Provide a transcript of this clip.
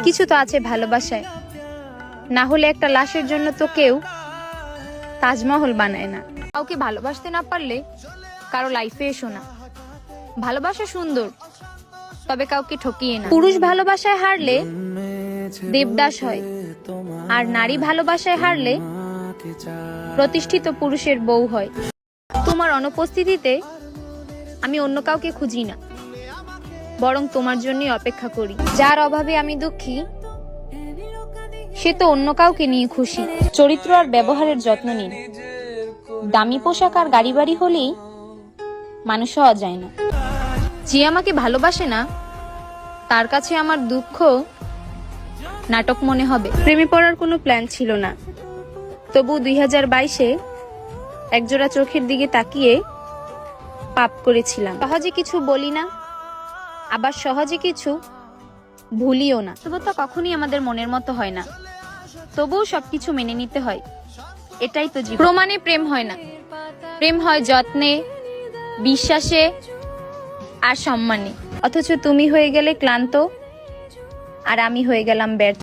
সবকিছু তো আছে ভালোবাসায়, না হলে একটা লাশের জন্য তো কেউ তাজমহল বানায় না। কাউকে ভালোবাসতে না পারলে কারো লাইফে এসো না। ভালোবাসা সুন্দর, তবে কাউকে ঠকিয়ে না। পুরুষ ভালোবাসায় হারলে দেবদাস হয়, আর নারী ভালোবাসায় হারলে প্রতিষ্ঠিত পুরুষের বউ হয়। তোমার অনুপস্থিতিতে আমি অন্য কাউকে খুঁজি না, বরং তোমার জন্যই অপেক্ষা করি। যার অভাবে আমি দুঃখী, সে তো অন্য কাউকে নিয়ে খুশি। চরিত্র আর ব্যবহারের যত্ন নিন। দামি পোশাক আর গাড়ি বাড়ি হলেই মানুষ হওয়া যায় না। যে আমাকে ভালোবাসে না, তার কাছে আমার দুঃখ নাটক মনে হবে। প্রেমে পড়ার কোনো প্ল্যান ছিল না, তবু 2022-এ একজোড়া চোখের দিকে তাকিয়ে পাপ করেছিলাম। সহজে কিছু বলি না, আবার সহজে কিছু ভুলিও না। বাস্তবতা কখনই আমাদের মনের মতো হয় না, তবুও সবকিছু মেনে নিতে হয়। এটাই তো জীবন। প্রমাণে প্রেম হয় না, প্রেম হয় যত্নে, বিশ্বাসে আর সম্মানে। অথচ তুমি হয়ে গেলে ক্লান্ত, আর আমি হয়ে গেলাম ব্যর্থ।